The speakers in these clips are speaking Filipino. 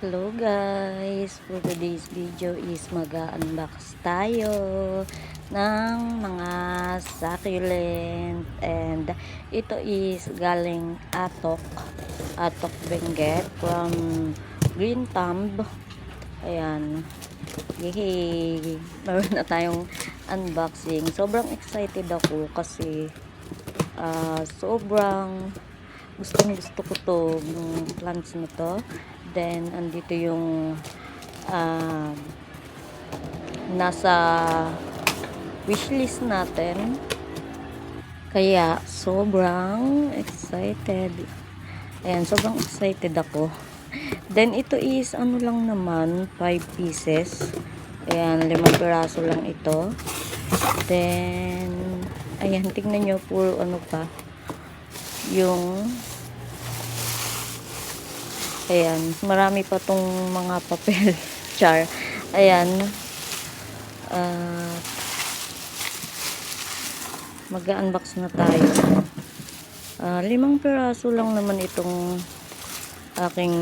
Hello guys, for today's video is mag-unbox tayo ng mga succulent, and ito is galing Atok Benguet from Green Thumb. Ayan, yehey, meron na tayong unboxing. Sobrang excited ako kasi sobrang gusto ko to, yung plants na to. Then andito yung nasa wishlist natin, kaya sobrang excited. Ayan, sobrang excited ako. Then ito is ano lang naman, 5 pieces. Ayan, 5 piraso lang ito. Then ayan, tingnan nyo, puro ano pa yung, ayan, marami pa tong mga papel. Char. Ayan, mag-unbox na tayo. 5 piraso lang naman itong aking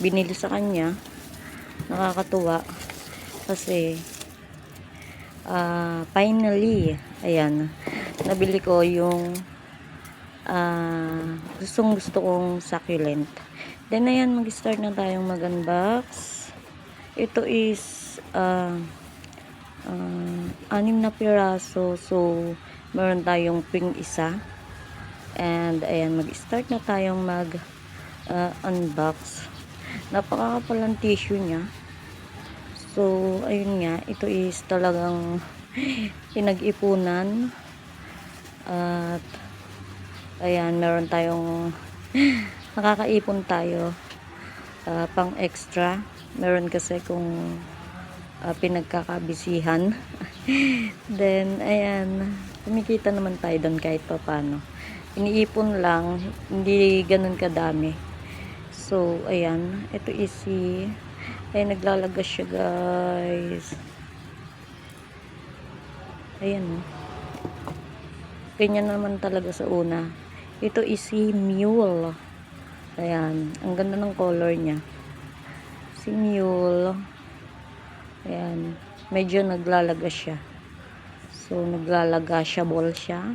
binili sa kanya. Nakakatuwa kasi finally, ayan, nabili ko yung gusto kong succulent. Then ayan, mag-start na tayong mag-unbox. Ito is 6 na piraso, so meron tayong pink isa. And ayan, mag-start na tayong unbox. Napakakapal ang tissue niya. So ayun nga, ito is talagang pinag-ipunan. At ayan, meron tayong nakakaipon tayo pang extra. Meron kasi kung pinagkakabisihan. Then ayan, kumikita naman tayo doon kahit pa paano. Iniipon lang, hindi ganun kadami. So ayan, ito is ay, naglalagas siya guys. Ayan, ganyan naman talaga sa una. Ito is si Mule. Ayan, ang ganda ng color niya. Si Mule. Ayan, medyo naglalagas siya. So naglalagashable siya.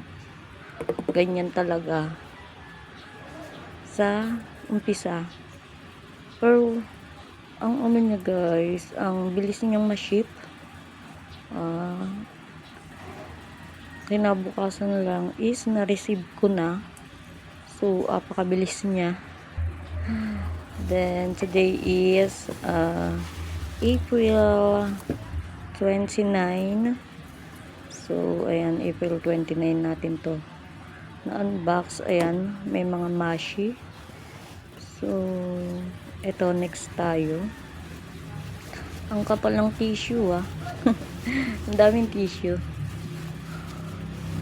Ganyan talaga sa umpisa. Pero ang ano niya guys, ang bilis niyang ma-ship. Kinabukasan lang is na-receive ko na. So apakabilis niya. Then today is April 29. So ayan, April 29 natin to na-unbox. Ayan, may mga mashi. So ito, next tayo. Ang kapal ng tissue ang daming tissue.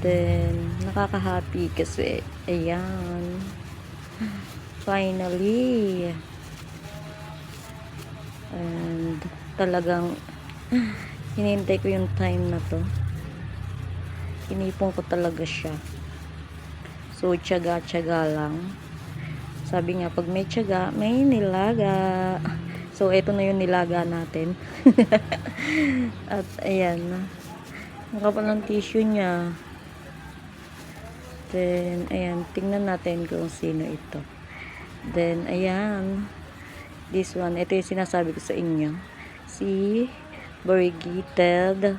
Then nakaka-happy kasi ayan, finally. And talagang hinintay ko yung time na to. Inipon ko talaga siya. So tiyaga-tiyaga lang. Sabi nga, pag may tiyaga, may nilaga. So ito na yung nilaga natin. At ayan, ang kapal ng tissue niya. Then ayan, tingnan natin kung sino ito. Then ayan, this one, ito yung sinasabi ko sa inyo, si Variegated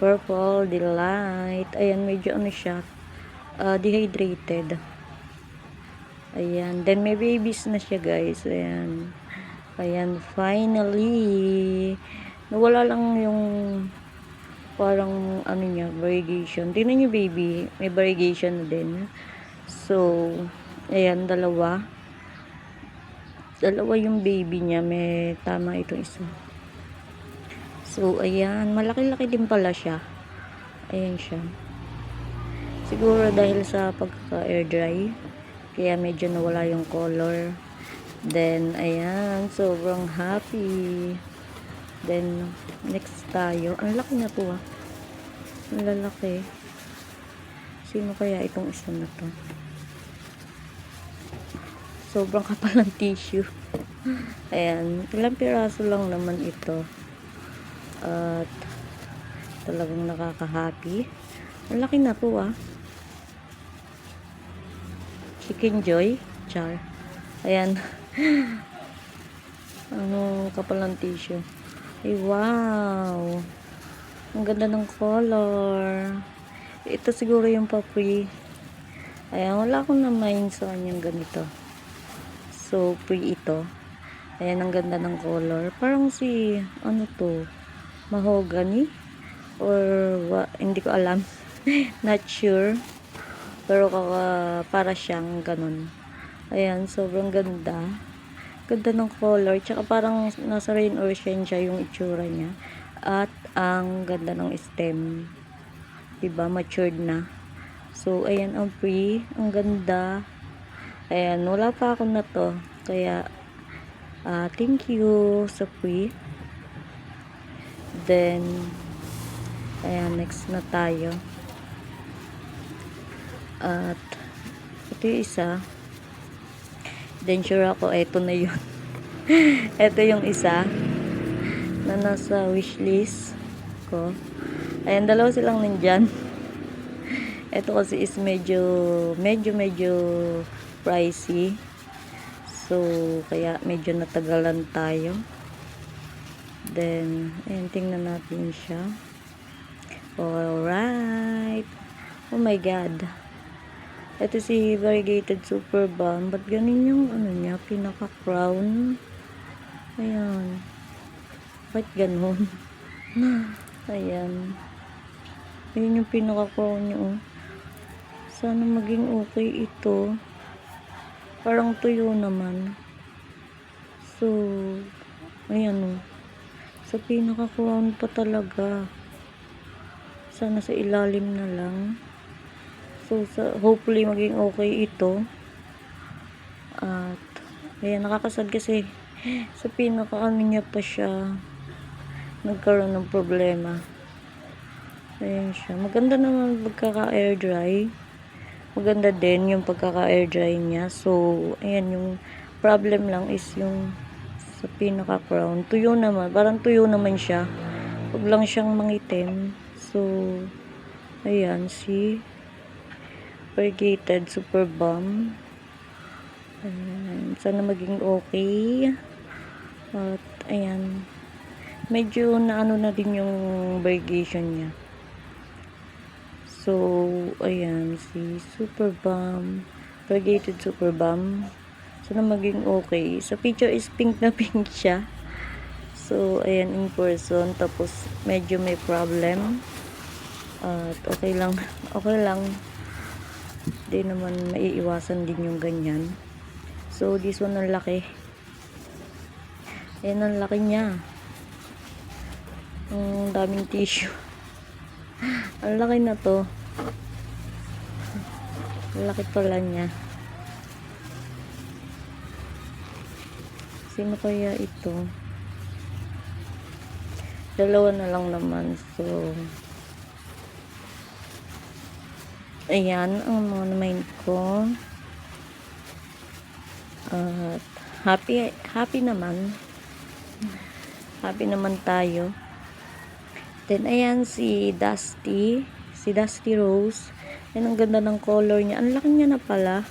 Purple Delight. Ayan, medyo ano siya, dehydrated. Ayan, then may babies na siya guys. Ayan, ayan, finally nawala lang yung parang ano niya, variegation. Tingnan niyo baby, may variegation na din. So ayan, dalawa yung baby niya, may tama itong isa. So ayan, malaki-laki din pala siya. Ayan siya. Siguro dahil sa pagka-air dry, kaya medyo nawala yung color. Then ayan, sobrang happy. Then next tayo, ang laki na to ang lalaki. Sino kaya itong isa na to? Sobrang kapal ng tissue. Ayan, ilang piraso lang naman ito. At talagang nakaka-happy. Ang laki na to ah. Chicken Joy. Char. Ayan. Ano, kapal ng tissue. Ay, wow. Ang ganda ng color. Ito siguro yung pa-free. Ayan, wala akong na-mind sa kanyang ganito. So, free ito. Ayan, ang ganda ng color. Parang si, ano to, mahogany? Or, hindi ko alam. Not sure. Pero para siyang ganun. Ayan, sobrang ganda. Ganda ng color. Tsaka parang nasa rain or shine siya yung itsura niya. At ang ganda ng stem. Diba? Matured na. So, ayan ang free. Ang ganda. Ayan, wala pa ako na to. Kaya, thank you sa free. Then, ayan, next na tayo. At, ito yung isa. Then, sure ako, ito na yun. Ito yung isa na nasa wishlist ko. Ayan, dalawa silang nandyan. Ito kasi is medyo pricey. So, kaya medyo natagalan tayo. Then, ayan, tingnan natin siya. Alright. Oh my God. Ito si Variegated Super Balm. Ba't ganun yung ano niya? Pinaka-crown. Ayan. Ba't ganun? Ayan. Ayan yung pinaka-crown niya. Oh. Sana maging okay ito. Parang tuyo naman. So, ayan oh. Sa pinaka-crown pa talaga. Sana sa ilalim na lang. So, hopefully maging okay ito. At, ayan, nakakasad kasi sa pinaka-ano niya pa siya nagkaroon ng problema. Ayan siya. Maganda naman pagkaka-air dry. Maganda din yung pagkaka-air dry niya. So, ayan, yung problem lang is yung sa pinaka-crown. Tuyo naman. Parang tuyo naman siya. Huwag lang siyang mangitim. So, ayan, see? Variegated Super Balm. Ayan. Sana maging okay. At, ayan. Medyo naano na din yung variegation niya. So, ayan, si Super Balm. Variegated Super Balm. Sana maging okay. Sa picture is pink na pink siya. So, ayan, in person. Tapos, medyo may problem. At, okay lang. Okay lang. Hindi naman maiiwasan din yung ganyan. So, this one ang laki. Ayan, ang laki niya. Ang daming tissue. Ang laki na to. Ang laki pala niya. Sino kaya ito? Dalawa na lang naman. So, ayan ang mga na-mind ko. At happy naman. Happy naman tayo. Then, ayan si Dusty. Si Dusty Rose. Ayan, ang ganda ng color niya. Ang laki niya na pala.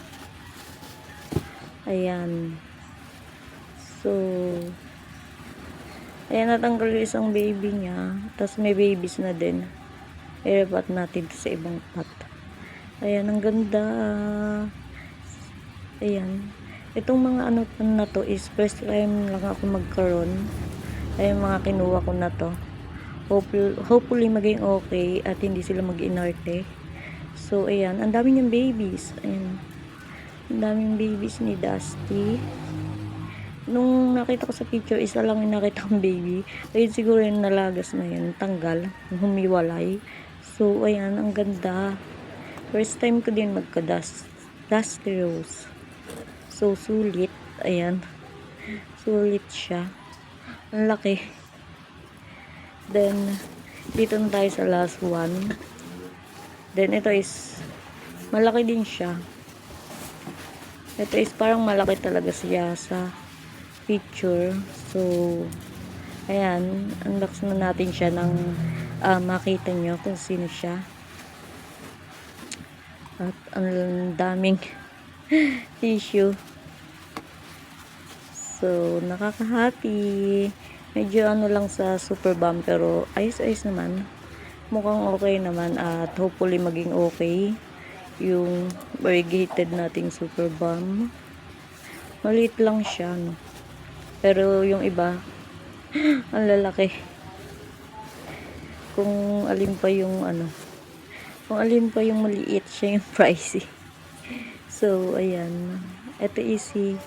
Ayan. So, ayan, natanggal yung isang baby niya. Tapos may babies na din. I-repat natin sa ibang pot. Ayan, ang ganda. Ayan. Itong mga ano na to is first time lang ako magkaroon. Ayan, mga kinuha ko na to. Hopefully maging okay at hindi sila mag-inarte. So, ayan. Ang dami niyang babies. Ayan. Ang daming babies ni Dusty. Nung nakita ko sa picture, isa lang yung nakita kong baby. Ayun siguro yung nalagas na yun. Tanggal. Humiwalay. So, ayan. Ang ganda. First time ko din Dusty Rose. So, sulit. Ayan. Sulit siya. Ang laki. Then, dito na tayo sa last one. Then, ito is malaki din siya. Ito is parang malaki talaga siya sa picture. So, ayan, unbox na natin siya ng makita nyo kung sino siya. At ang daming tissue. So, nakaka-happy. Medyo ano lang sa super balm pero ayos-ayos naman. Mukhang okay naman at hopefully maging okay yung variegated nating super balm. Maliit lang siya, no? Pero yung iba, ang lalaki. Kung alin pa yung ano, kung alin pa yung maliit, siya yung pricey. So, ayan. Ito is si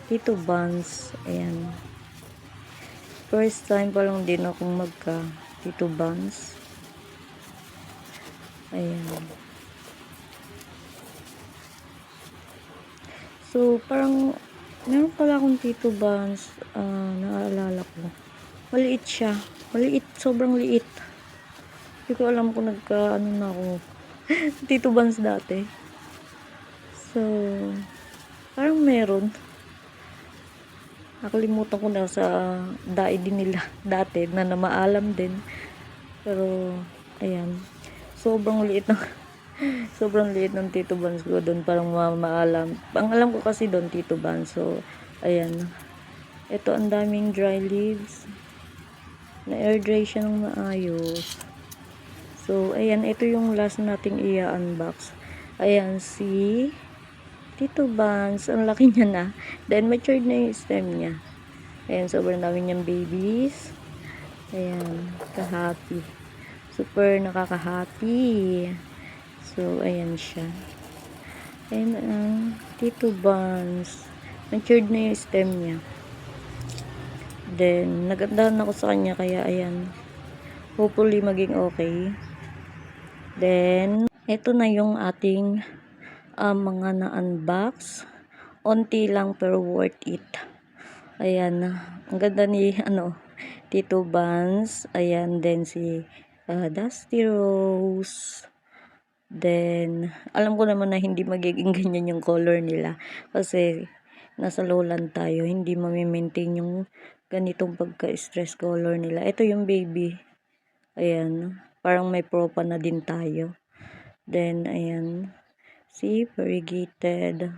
Tito Buns. Ayan. First time pa lang din akong magka Tito Buns. Ayan. So, parang meron pala akong Tito Buns. Naalala ko. Maliit siya. Maliit. Sobrang liit. Hindi ko alam kung nagka-ano na ako. Tito Buns dati. So, parang meron. Nakalimutan ko na sa dai din nila dati na namaalam din. Pero, ayan. Sobrang liit ng sobrang liit ng Tito Buns ko doon, parang maalam. Ang alam ko kasi doon Tito Buns. So, ayan. Ito ang daming dry leaves. Na air dry siya ng maayos. So, ayan. Ito yung last nating i-unbox. Ayan si Tito Buns. Ang laki niya na. Then, matured na yung stem niya. Ayan, sobrang dami niyang babies. Ayan, ka-happy. Super nakaka-happy. So, ayan siya. Ayan ang Tito Buns. Matured na yung stem niya. Then, nagandahan ako sa kanya. Kaya, ayan. Hopefully, maging okay. Then, ito na yung ating mga na-unbox. Unti lang pero worth it. Ayan. Ang ganda ni, Tito Buns. Ayan, then si Dusty Rose. Then, alam ko naman na hindi magiging ganyan yung color nila. Kasi, nasa lowland tayo. Hindi mamimaintain yung ganitong pagka-stress color nila. Ito yung baby. Ayan. Parang may propa na din tayo. Then, ayan. Si variegated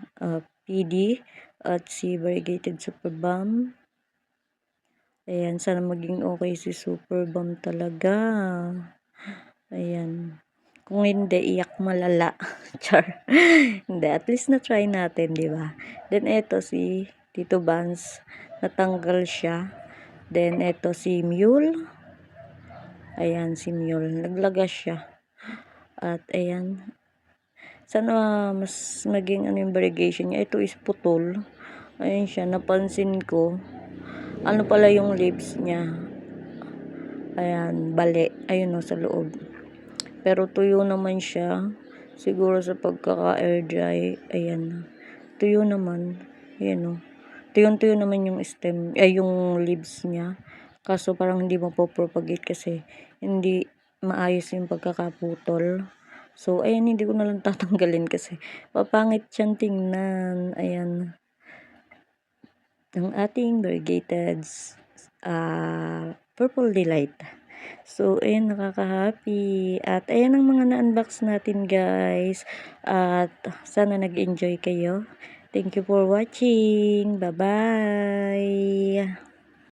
PD. At si variegated super balm. Ayan. Sana maging okay si super balm talaga. Ayan. Kung hindi, iyak malala. Char. Hindi, at least na-try natin, di ba? Then, eto si Tito Buns. Natanggal siya. Then, eto si Mule. Ayan, si Mule. Naglagas siya. At, ayan. Sana mas maging yung variegation niya. Ito is putol. Ayan siya. Napansin ko. Ano pala yung leaves niya. Ayan, bali. Ayun o, sa loob. Pero tuyo naman siya. Siguro sa pagkaka-air dry. Ayan. Tuyo naman. Ayan o. Tuyo-tuyo naman yung stem. Ay, yung leaves niya. Kaso parang hindi mapopropagate kasi hindi maayos yung pagkakaputol. So, ayan. Hindi ko na lang tatanggalin kasi papangit siyang tingnan. Ayan. Ang ating variegated Purple Delight. So, ayan, nakaka-happy. At, ayan ang mga na-unbox natin, guys. At, sana nag-enjoy kayo. Thank you for watching. Bye-bye.